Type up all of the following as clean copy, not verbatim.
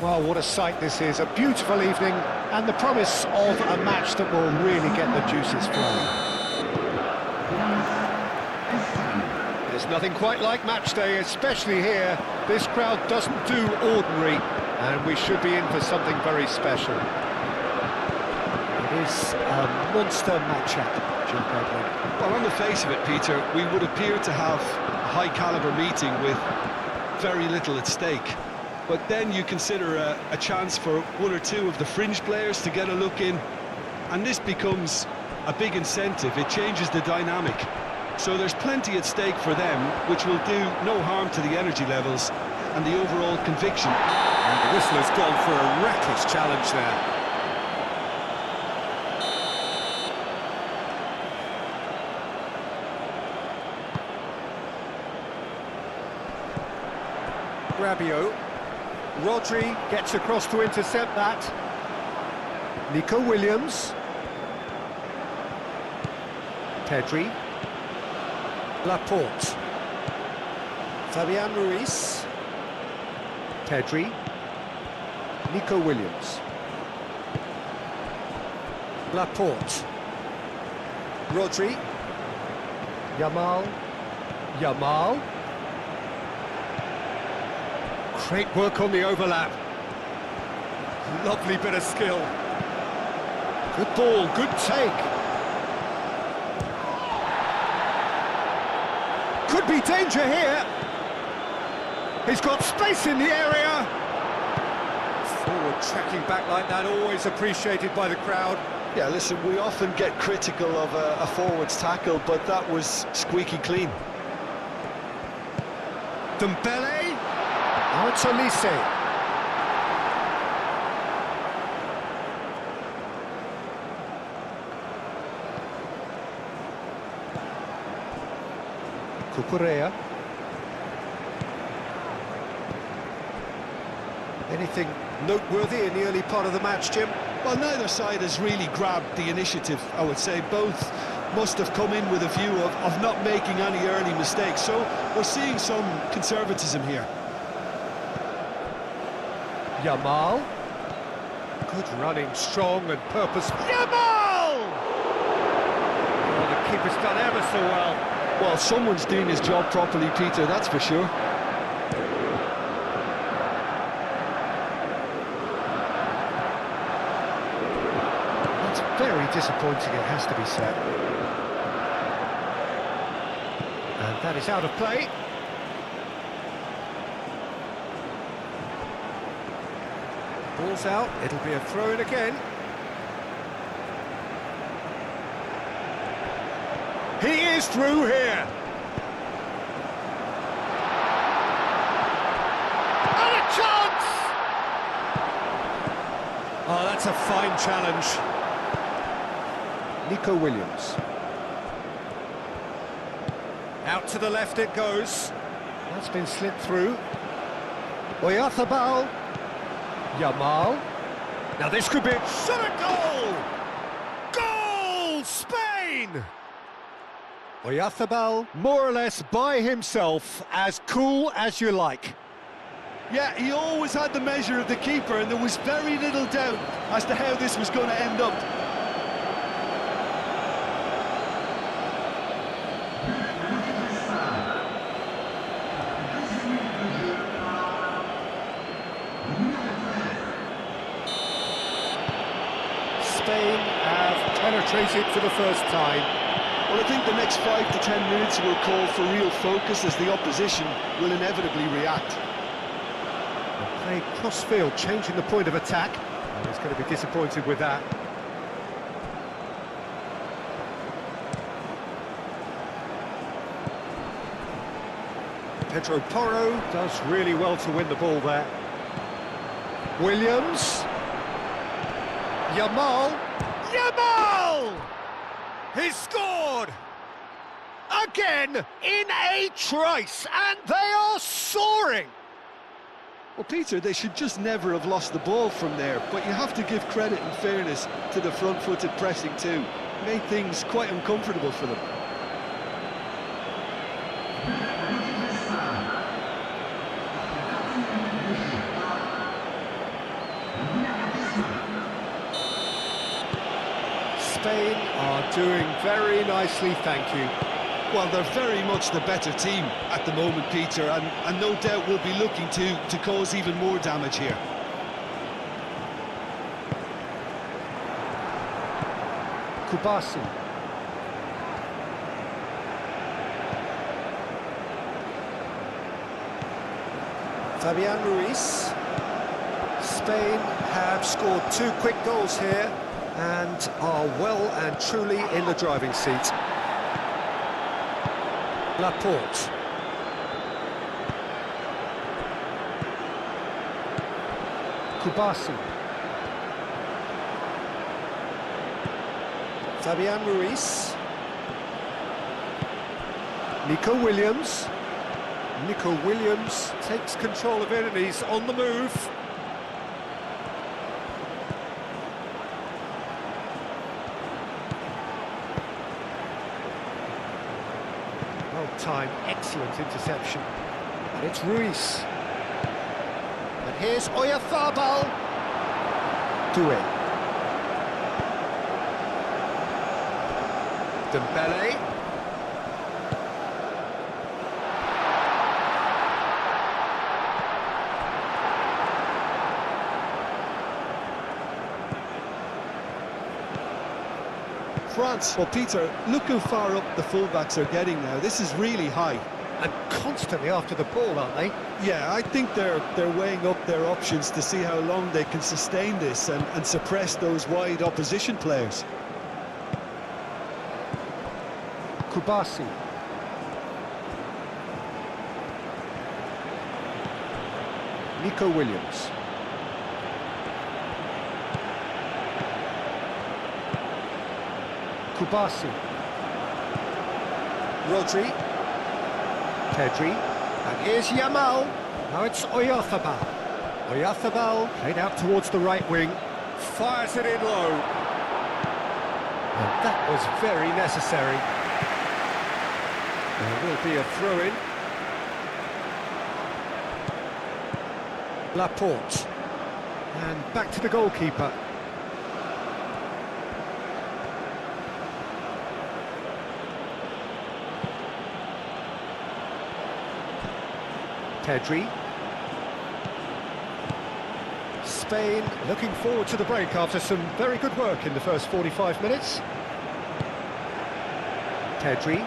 Well, what a sight this is, a beautiful evening, and the promise of a match that will really get the juices flowing. There's nothing quite like match day, especially here. This crowd doesn't do ordinary, and we should be in for something very special. It is a monster matchup, Jim Pedley. Well, on the face of it, Peter, we would appear to have a high-caliber meeting with very little at stake. But then you consider a chance for one or two of the fringe players to get a look in, and this becomes a big incentive. It changes the dynamic. So there's plenty at stake for them, which will do no harm to the energy levels and the overall conviction. And the whistle has gone for a reckless challenge there. Rabiot. Rodri gets across to intercept that. Nico Williams. Pedri. Laporte. Fabian Ruiz. Pedri. Nico Williams. Laporte. Rodri. Yamal. Great work on the overlap. Lovely bit of skill. Good ball, good take. Could be danger here. He's got space in the area. Forward tracking back like that, always appreciated by the crowd. Yeah, listen, we often get critical of a forward's tackle, but that was squeaky clean. Dembele. Now it's Olise. Cucurella. Anything noteworthy in the early part of the match, Jim? Well, neither side has really grabbed the initiative, I would say. Both must have come in with a view of not making any early mistakes. So we're seeing some conservatism here. Yamal. Good running, strong and purposeful. Yamal! Oh, the keeper's done ever so well. Well, someone's doing his job properly, Peter, that's for sure. That's very disappointing, it has to be said. And that is out of play. Ball's out, it'll be a throw-in again. He is through here. And a chance! Oh, that's a fine challenge. Nico Williams. Out to the left it goes. That's been slipped through. Oyarzabal. Yamal. Now this could be a shot at goal! Goal! Spain! Oyarzabal, more or less by himself, as cool as you like. Yeah, he always had the measure of the keeper, and there was very little doubt as to how this was going to end up. Spain have penetrated for the first time. Well, I think the next 5 to 10 minutes will call for real focus as the opposition will inevitably react. They play cross-field, changing the point of attack. And he's going to be disappointed with that. Pedro Porro does really well to win the ball there. Williams. Yamal. He's scored! Again, in a trice, and they are soaring! Well, Peter, they should just never have lost the ball from there, but you have to give credit and fairness to the front-footed pressing too. Made things quite uncomfortable for them. Spain are doing very nicely, thank you. Well, they're very much the better team at the moment, Peter, and no doubt will be looking to cause even more damage here. Kubasi. Fabian Ruiz. Spain have scored 2 quick goals here and are well and truly in the driving seat. Laporte. Kubasi. Fabian Ruiz. Nico Williams. Nico Williams takes control of it and he's on the move. Well-timed, excellent interception. And it's Ruiz. And here's Oyarzabal. Doué. Dembele. France. Well, Peter, look how far up the fullbacks are getting now. This is really high. And constantly after the ball, aren't they? Yeah, I think they're weighing up their options to see how long they can sustain this and suppress those wide opposition players. Kubasi. Nico Williams. Kubasi. Rodri. Pedri. And here's Yamal. Now it's Oyarzabal. Oyarzabal played out towards the right wing. Fires it in low. And that was very necessary. There will be a throw-in. Laporte. And back to the goalkeeper. Pedri. Spain looking forward to the break after some very good work in the first 45 minutes. Pedri.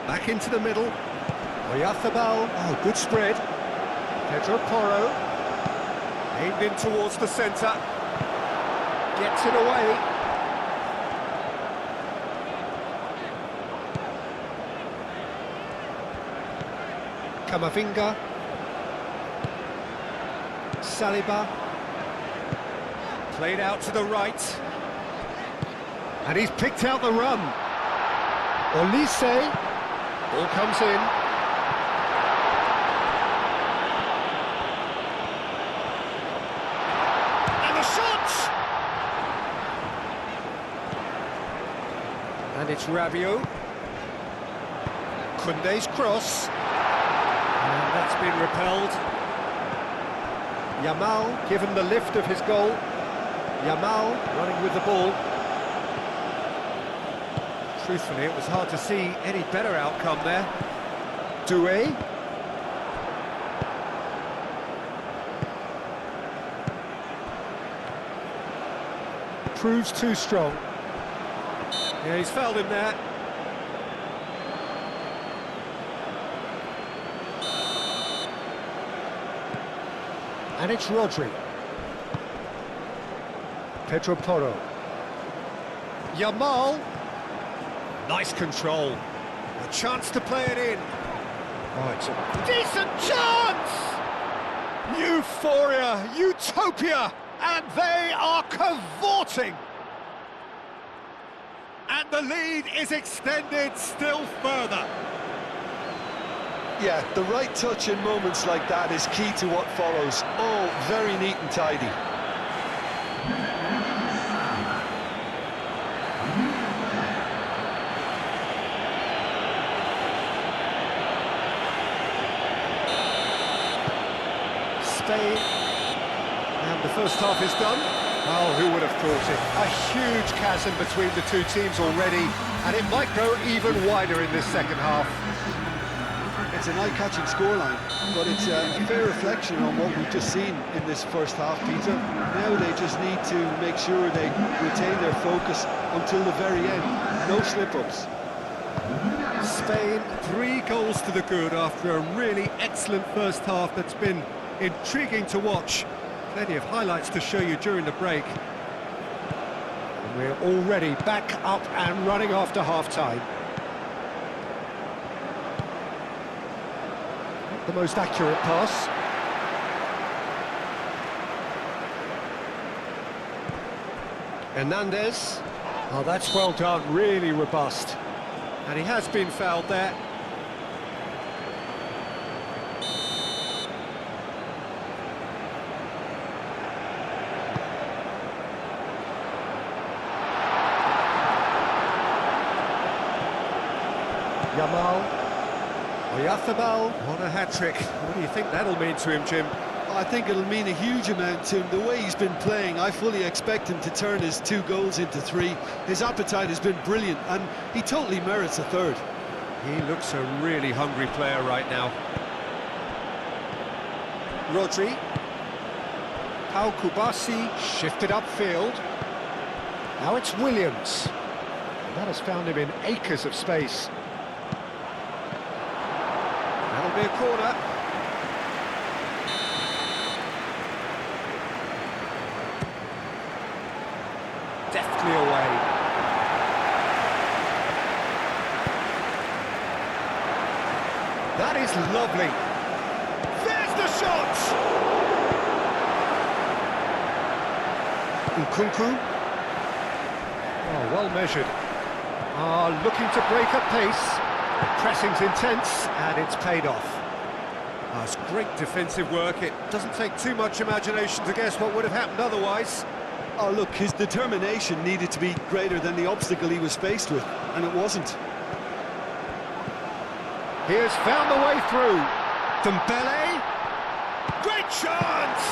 Back into the middle. Oyarzabal. Oh, good spread. Pedro Porro. Aimed in towards the centre. Gets it away. Camavinga. Saliba. Played out to the right. And he's picked out the run. Olise. Ball comes in. And the shot! And it's Rabiot. Koundé's cross. And that's been repelled. Yamal given the lift of his goal. Yamal running with the ball. Truthfully, it was hard to see any better outcome there. Doué. Proves too strong. Yeah, he's fouled him there. And it's Rodri. Pedro Porro. Yamal. Nice control. A chance to play it in. Oh, it's a decent chance! Euphoria, utopia, and they are cavorting. And the lead is extended still further. Yeah, the right touch in moments like that is key to what follows. Oh, very neat and tidy. Spain, and the first half is done. Oh, who would have thought it? A huge chasm between the two teams already, and it might grow even wider in this second half. It's an eye-catching scoreline, but it's a fair reflection on what we've just seen in this first half, Peter. Now they just need to make sure they retain their focus until the very end. No slip-ups. Spain, 3 goals to the good after a really excellent first half that's been intriguing to watch. Plenty of highlights to show you during the break. And we're already back up and running after half-time. Not the most accurate pass. Hernandez. Oh, that's well done, really robust. And he has been fouled there. Yamal, Oyarzabal, what a hat-trick. What do you think that'll mean to him, Jim? I think it'll mean a huge amount to him. The way he's been playing, I fully expect him to turn his 2 goals into 3. His appetite has been brilliant, and he totally merits a 3rd. He looks a really hungry player right now. Rodri. Pau Kubasi shifted upfield. Now it's Williams. That has found him in acres of space. That'll be a corner. Deftly away. That is lovely. There's the shot! Nkunku. Oh, well measured. Looking to break at pace. Pressing's intense, and it's paid off. It's great defensive work. It doesn't take too much imagination to guess what would have happened otherwise. Oh, look, his determination needed to be greater than the obstacle he was faced with, and it wasn't. He has found the way through. Dembele. Great chance!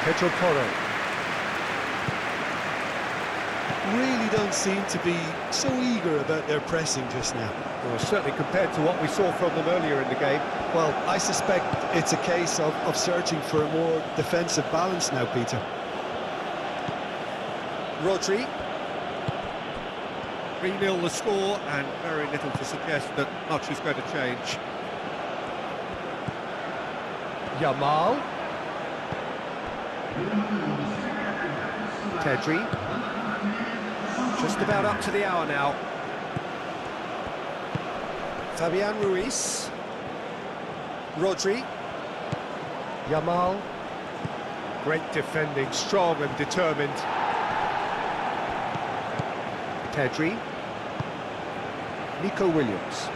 Pedro Porro. Really don't seem to be so eager about their pressing just now. Well, certainly compared to what we saw from them earlier in the game. Well, I suspect it's a case of searching for a more defensive balance now, Peter. Rodri. 3-0 the score, and very little to suggest that much is going to change. Yamal. Pedri. Just about up to the hour now. Fabian Ruiz. Rodri. Yamal. Great defending, strong and determined. Pedri. Nico Williams.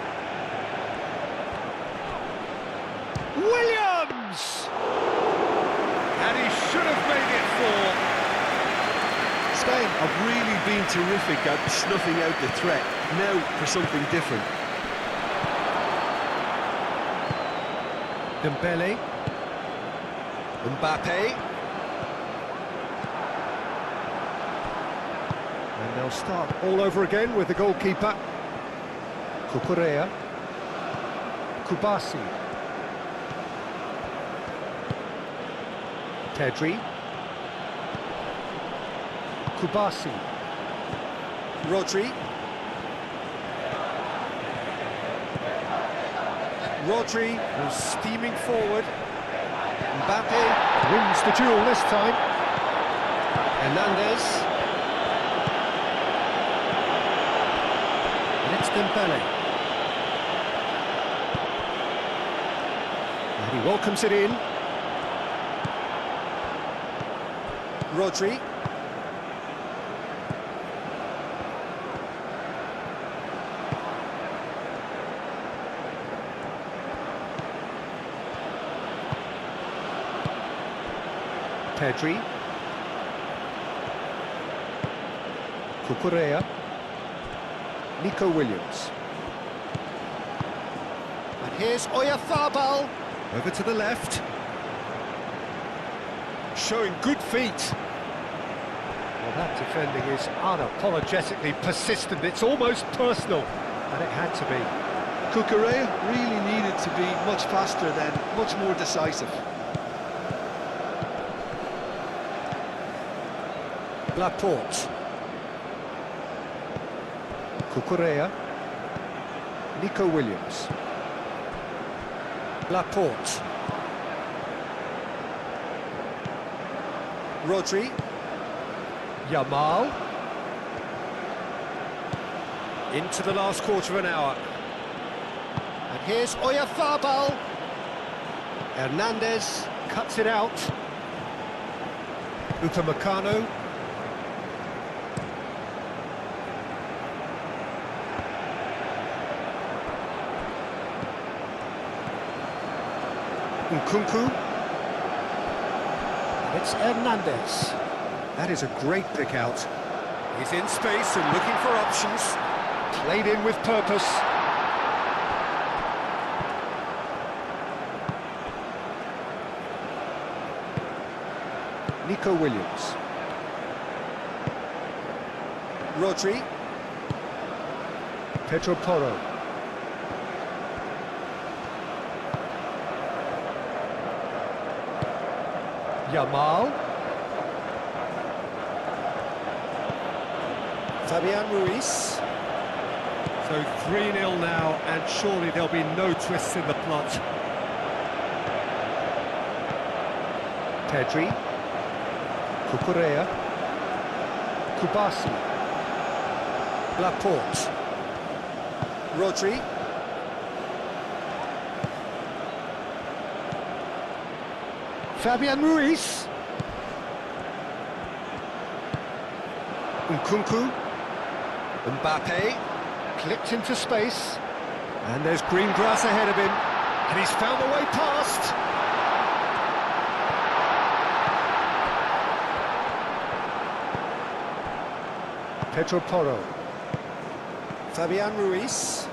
Williams! And he should have made it 4. Spain have really been terrific at snuffing out the threat. Now for something different. Dembele. Mbappe. And they'll start all over again with the goalkeeper. Cucurella. Kubasi. Pedri. Kubasi. Rodri. Rodri was steaming forward. Mbappe wins the duel this time. Hernandez. And it's Dembele. And he welcomes it in. Rodri. Pedri. Cucurella. Nico Williams. Here's Oyarzabal. Over to the left. Showing good feet. Well, that defending is unapologetically persistent. It's almost personal, and it had to be. Cucurella really needed to be much faster then, much more decisive. Laporte. Cucurella. Nico Williams. Laporte. Rodri. Yamal. Into the last quarter of an hour. And here's Oyarzabal. Hernandez cuts it out. Upamecano. Nkunku. It's Hernandez. That is a great pick out. He's in space and looking for options. Played in with purpose. Nico Williams. Rodri. Pedro Porro. Yamal. Fabian Ruiz. So 3-0 now, and surely there'll be no twists in the plot. Pedri. Cucurella. Kubasi. Laporte. Rodri. Fabian Ruiz. Nkunku. Mbappe. Clipped into space. And there's green grass ahead of him. And he's found the way past. Pedro Porro. Fabian Ruiz.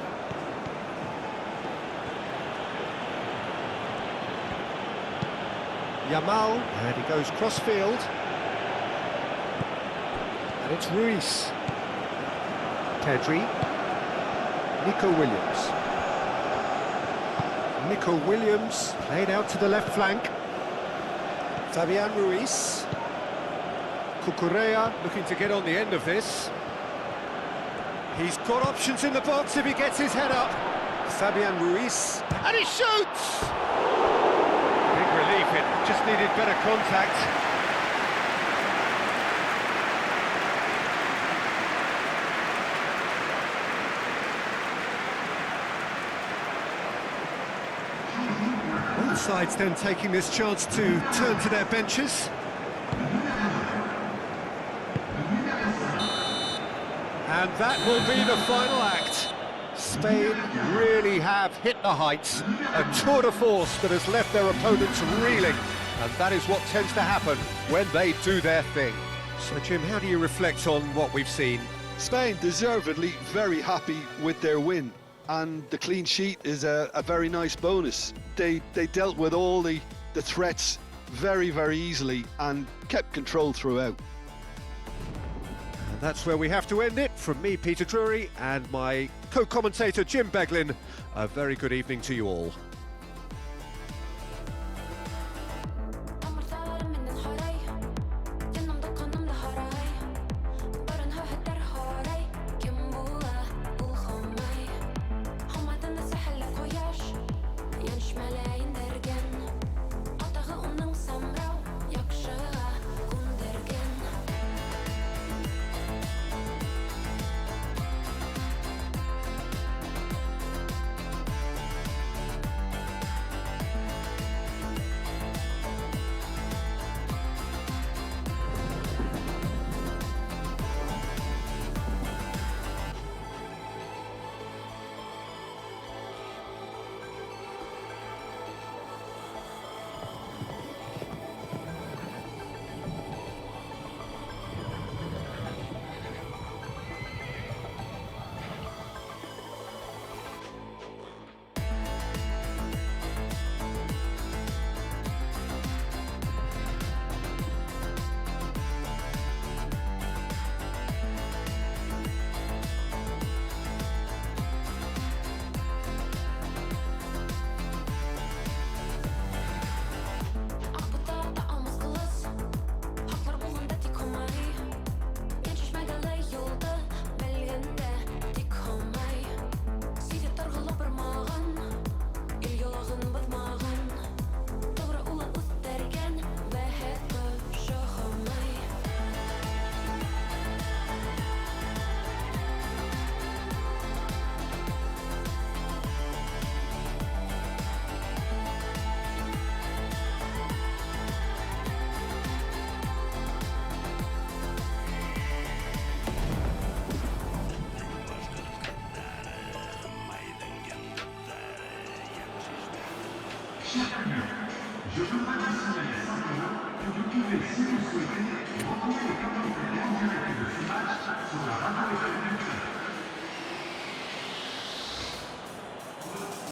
Yamal, and he goes cross-field. And it's Ruiz. Pedri. Nico Williams. Nico Williams, played out to the left flank. Fabian Ruiz. Cucurella looking to get on the end of this. He's got options in the box if he gets his head up. Fabian Ruiz. And he shoots! Big relief, it just needed better contact. Both sides then taking this chance to turn to their benches. And that will be the final act. Spain really have hit the heights. A tour de force that has left their opponents reeling. And that is what tends to happen when they do their thing. So, Jim, how do you reflect on what we've seen? Spain deservedly very happy with their win. And the clean sheet is a very nice bonus. They dealt with all the threats very, very easily and kept control throughout. And that's where we have to end it. From me, Peter Drury, and my co-commentator, Jim Beglin, a very good evening to you all. Chers amis, je voudrais vous signaler simplement que vous pouvez, si vous le souhaitez,